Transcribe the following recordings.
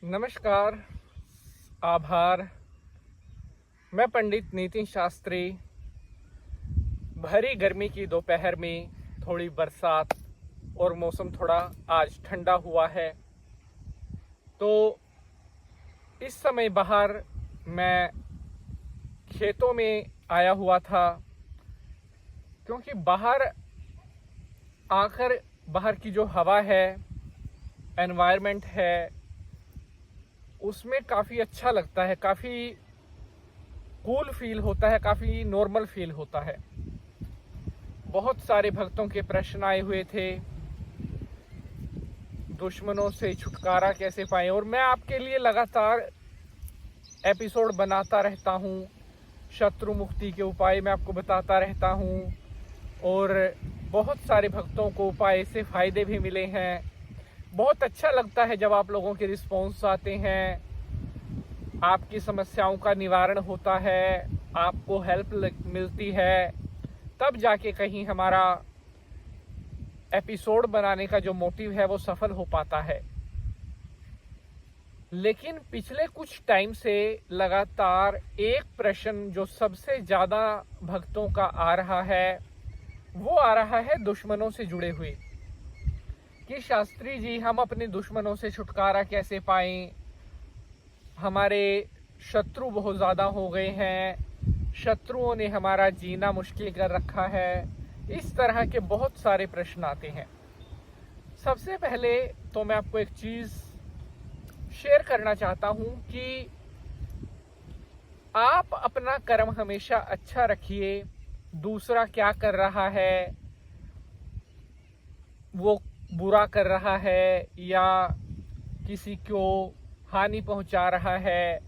नमस्कार, आभार। मैं पंडित नितिन शास्त्री। भरी गर्मी की दोपहर में थोड़ी बरसात और मौसम थोड़ा आज ठंडा हुआ है, तो इस समय बाहर मैं खेतों में आया हुआ था, क्योंकि बाहर आकर बाहर की जो हवा है, एनवायरनमेंट है, उसमें काफ़ी अच्छा लगता है, काफ़ी कूल फील होता है, काफ़ी नॉर्मल फील होता है। बहुत सारे भक्तों के प्रश्न आए हुए थे, दुश्मनों से छुटकारा कैसे पाएं, और मैं आपके लिए लगातार एपिसोड बनाता रहता हूं। शत्रु मुक्ति के उपाय मैं आपको बताता रहता हूं, और बहुत सारे भक्तों को उपाय से फ़ायदे भी मिले हैं। बहुत अच्छा लगता है जब आप लोगों के रिस्पॉन्स आते हैं, आपकी समस्याओं का निवारण होता है, आपको हेल्प मिलती है, तब जाके कहीं हमारा एपिसोड बनाने का जो मोटिव है वो सफल हो पाता है। लेकिन पिछले कुछ टाइम से लगातार एक प्रश्न जो सबसे ज़्यादा भक्तों का आ रहा है, वो आ रहा है दुश्मनों से जुड़े हुए, कि शास्त्री जी, हम अपने दुश्मनों से छुटकारा कैसे पाएं। हमारे शत्रु बहुत ज़्यादा हो गए हैं, शत्रुओं ने हमारा जीना मुश्किल कर रखा है। इस तरह के बहुत सारे प्रश्न आते हैं। सबसे पहले तो मैं आपको एक चीज़ शेयर करना चाहता हूं कि आप अपना कर्म हमेशा अच्छा रखिए। दूसरा क्या कर रहा है, वो बुरा कर रहा है या किसी को हानि पहुंचा रहा है,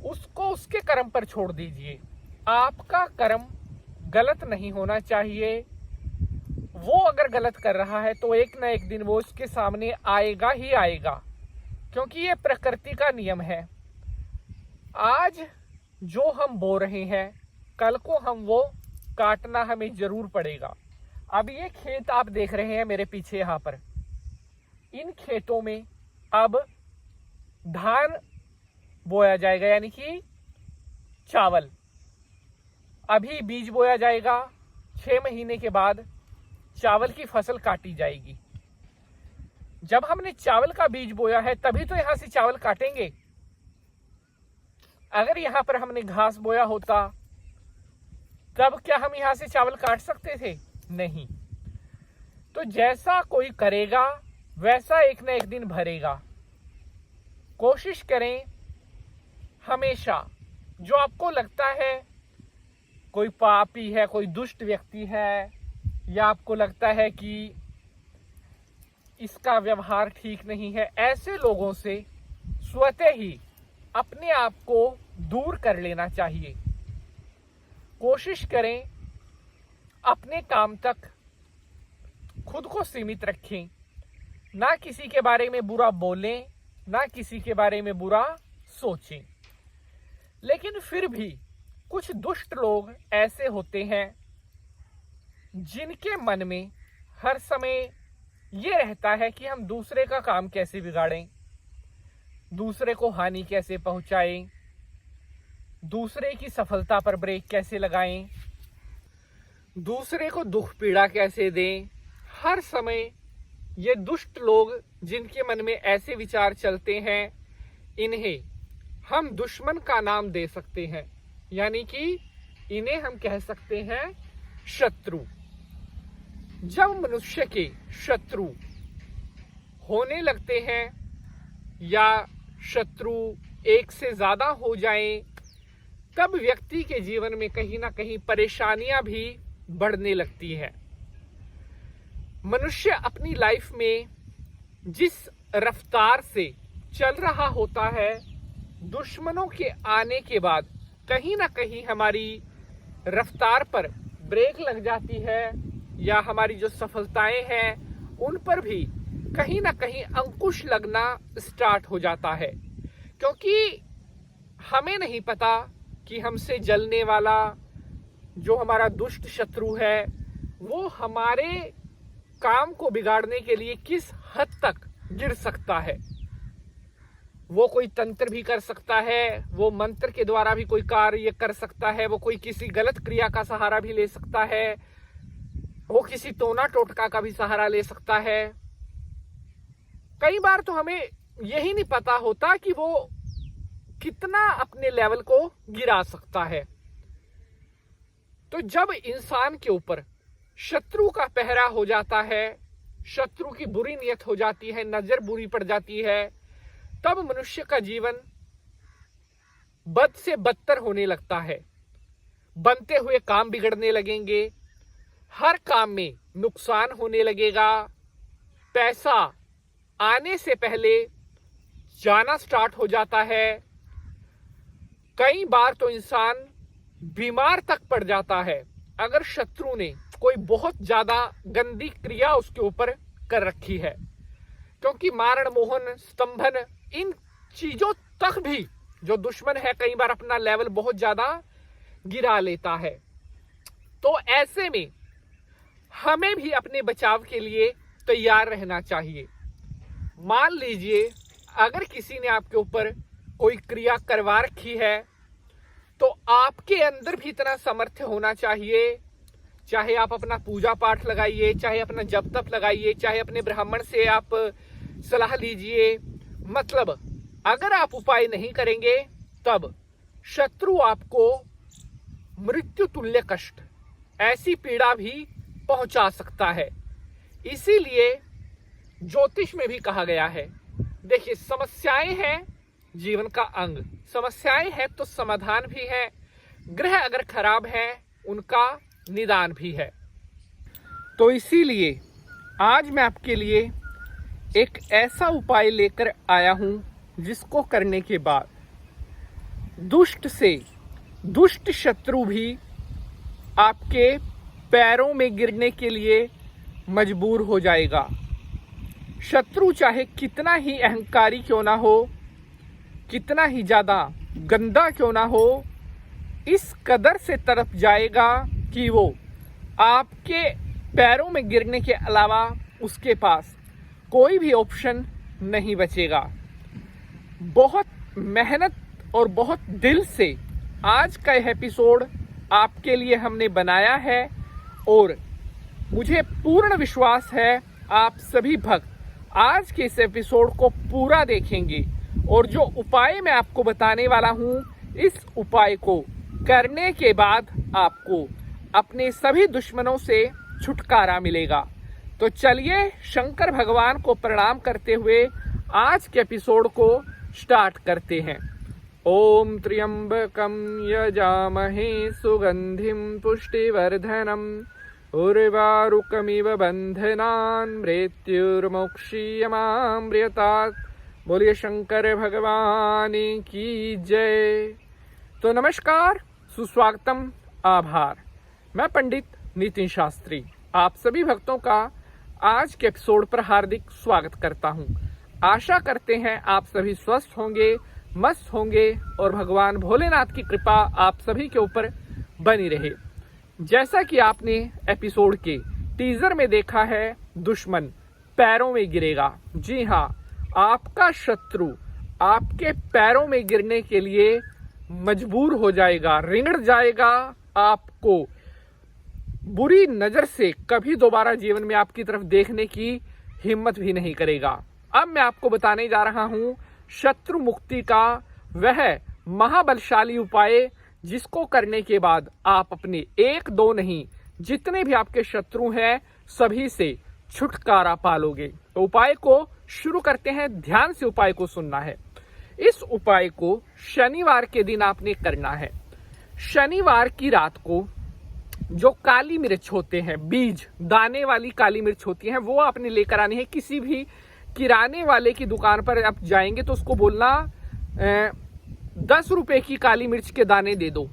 उसको उसके कर्म पर छोड़ दीजिए। आपका कर्म गलत नहीं होना चाहिए। वो अगर गलत कर रहा है तो एक ना एक दिन वो उसके सामने आएगा ही आएगा, क्योंकि ये प्रकृति का नियम है। आज जो हम बो रहे हैं, कल को हम वो काटना हमें जरूर पड़ेगा। अब ये खेत आप देख रहे हैं मेरे पीछे यहाँ पर, इन खेतों में अब धान बोया जाएगा, यानी कि चावल। अभी बीज बोया जाएगा, 6 महीने के बाद चावल की फसल काटी जाएगी। जब हमने चावल का बीज बोया है तभी तो यहां से चावल काटेंगे। अगर यहां पर हमने घास बोया होता तब क्या हम यहां से चावल काट सकते थे? नहीं। तो जैसा कोई करेगा वैसा एक ना एक दिन भरेगा। कोशिश करें हमेशा, जो आपको लगता है कोई पापी है, कोई दुष्ट व्यक्ति है, या आपको लगता है कि इसका व्यवहार ठीक नहीं है, ऐसे लोगों से स्वतः ही अपने आप को दूर कर लेना चाहिए। कोशिश करें अपने काम तक खुद को सीमित रखें, ना किसी के बारे में बुरा बोलें, ना किसी के बारे में बुरा सोचें। लेकिन फिर भी कुछ दुष्ट लोग ऐसे होते हैं जिनके मन में हर समय ये रहता है कि हम दूसरे का काम कैसे बिगाड़ें, दूसरे को हानि कैसे पहुंचाएं, दूसरे की सफलता पर ब्रेक कैसे लगाएं, दूसरे को दुख पीड़ा कैसे दें। हर समय ये दुष्ट लोग जिनके मन में ऐसे विचार चलते हैं, इन्हें हम दुश्मन का नाम दे सकते हैं, यानी कि इन्हें हम कह सकते हैं शत्रु। जब मनुष्य के शत्रु होने लगते हैं या शत्रु एक से ज्यादा हो जाएं, तब व्यक्ति के जीवन में कहीं ना कहीं परेशानियां भी बढ़ने लगती है। मनुष्य अपनी लाइफ में जिस रफ्तार से चल रहा होता है, दुश्मनों के आने के बाद कहीं ना कहीं हमारी रफ्तार पर ब्रेक लग जाती है, या हमारी जो सफलताएं हैं उन पर भी कहीं ना कहीं अंकुश लगना स्टार्ट हो जाता है। क्योंकि हमें नहीं पता कि हमसे जलने वाला जो हमारा दुष्ट शत्रु है वो हमारे काम को बिगाड़ने के लिए किस हद तक गिर सकता है। वो कोई तंत्र भी कर सकता है, वो मंत्र के द्वारा भी कोई कार्य कर सकता है, वो कोई किसी गलत क्रिया का सहारा भी ले सकता है, वो किसी टोना टोटका का भी सहारा ले सकता है। कई बार तो हमें यही नहीं पता होता कि वो कितना अपने लेवल को गिरा सकता है। तो जब इंसान के ऊपर शत्रु का पहरा हो जाता है, शत्रु की बुरी नीयत हो जाती है, नजर बुरी पड़ जाती है, तब मनुष्य का जीवन बद से बदतर होने लगता है। बनते हुए काम बिगड़ने लगेंगे, हर काम में नुकसान होने लगेगा, पैसा आने से पहले जाना स्टार्ट हो जाता है। कई बार तो इंसान बीमार तक पड़ जाता है अगर शत्रु ने कोई बहुत ज्यादा गंदी क्रिया उसके ऊपर कर रखी है, क्योंकि मारण, मोहन, स्तंभन, इन चीजों तक भी जो दुश्मन है कई बार अपना लेवल बहुत ज्यादा गिरा लेता है। तो ऐसे में हमें भी अपने बचाव के लिए तैयार रहना चाहिए। मान लीजिए अगर किसी ने आपके ऊपर कोई क्रिया करवा रखी है, तो आपके अंदर भी इतना सामर्थ्य होना चाहिए, चाहे आप अपना पूजा पाठ लगाइए, चाहे अपना जप तप लगाइए, चाहे अपने ब्राह्मण से आप सलाह लीजिए, मतलब अगर आप उपाय नहीं करेंगे तब शत्रु आपको मृत्यु तुल्य कष्ट, ऐसी पीड़ा भी पहुंचा सकता है। इसीलिए ज्योतिष में भी कहा गया है, देखिए समस्याएं हैं जीवन का अंग, समस्याएं हैं तो समाधान भी है, ग्रह अगर खराब है उनका निदान भी है। तो इसीलिए आज मैं आपके लिए एक ऐसा उपाय लेकर आया हूं जिसको करने के बाद दुष्ट से दुष्ट शत्रु भी आपके पैरों में गिरने के लिए मजबूर हो जाएगा। शत्रु चाहे कितना ही अहंकारी क्यों ना हो, कितना ही ज्यादा गंदा क्यों ना हो, इस कदर से तरफ जाएगा कि वो आपके पैरों में गिरने के अलावा उसके पास कोई भी ऑप्शन नहीं बचेगा। बहुत मेहनत और बहुत दिल से आज का यह एपिसोड आपके लिए हमने बनाया है और मुझे पूर्ण विश्वास है आप सभी भक्त आज के इस एपिसोड को पूरा देखेंगे और जो उपाय मैं आपको बताने वाला हूं, इस उपाय को करने के बाद आपको अपने सभी दुश्मनों से छुटकारा मिलेगा। तो चलिए शंकर भगवान को प्रणाम करते हुए आज के एपिसोड को स्टार्ट करते हैं। ओम त्र्यंबकम यजामहे सुगंधिम पुष्टिवर्धनम उर्वारुकमिव बंधनान् मृत्युर्मोक्षीयमामृतात्। बोलिए शंकर भगवान की जय। तो नमस्कार, सुस्वागतम, आभार। मैं पंडित नितिन शास्त्री आप सभी भक्तों का आज के एपिसोड पर हार्दिक स्वागत करता हूं। आशा करते हैं आप सभी स्वस्थ होंगे, मस्त होंगे और भगवान भोलेनाथ की कृपा आप सभी के ऊपर बनी रहे। जैसा कि आपने एपिसोड के टीजर में देखा है, दुश्मन पैरों में गिरेगा। जी हाँ, आपका शत्रु आपके पैरों में गिरने के लिए मजबूर हो जाएगा, रिंगड़ जाएगा, आपको बुरी नजर से कभी दोबारा जीवन में आपकी तरफ देखने की हिम्मत भी नहीं करेगा। अब मैं आपको बताने जा रहा हूं शत्रु मुक्ति का वह महाबलशाली उपाय, जिसको करने के बाद आप अपने एक दो नहीं, जितने भी आपके शत्रु हैं सभी से छुटकारा पालोगे। तो उपाय को शुरू करते हैं। ध्यान से उपाय को सुनना है। इस उपाय को शनिवार के दिन आपने करना है। शनिवार की रात को जो काली मिर्च होते हैं, बीज दाने वाली काली मिर्च होती है, वो आपने लेकर आनी है। किसी भी किराने वाले की दुकान पर आप जाएंगे तो उसको बोलना 10 रुपए की काली मिर्च के दाने दे दो।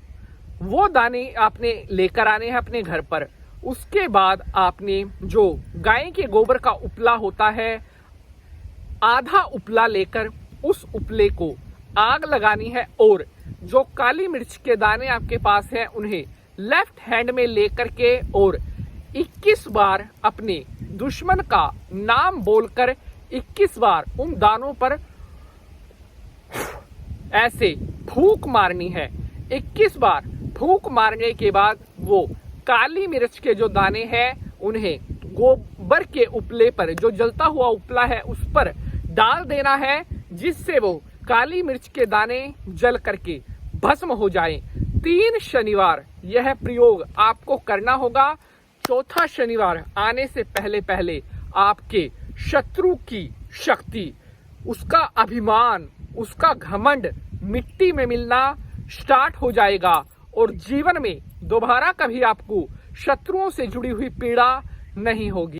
वो दाने आपने लेकर आने हैं अपने घर पर। उसके बाद आपने जो गाय के गोबर का उपला होता है, आधा उपला लेकर उस उपले को आग लगानी है और जो काली मिर्च के दाने आपके पास हैं उन्हें लेफ्ट हैंड में लेकर के और 21 बार अपने दुश्मन का नाम बोलकर 21 बार उन दानों पर ऐसे फूंक मारनी है। 21 बार फूंक मारने के बाद वो काली मिर्च के जो दाने हैं उन्हें गोबर के उपले पर, जो जलता हुआ उपला है उस पर डाल देना है, जिससे वो काली मिर्च के दाने जल करके भस्म हो जाए। 3 शनिवार यह प्रयोग आपको करना होगा। चौथा शनिवार आने से पहले पहले आपके शत्रु की शक्ति, उसका अभिमान, उसका घमंड मिट्टी में मिलना स्टार्ट हो जाएगा और जीवन में दोबारा कभी आपको शत्रुओं से जुड़ी हुई पीड़ा नहीं होगी।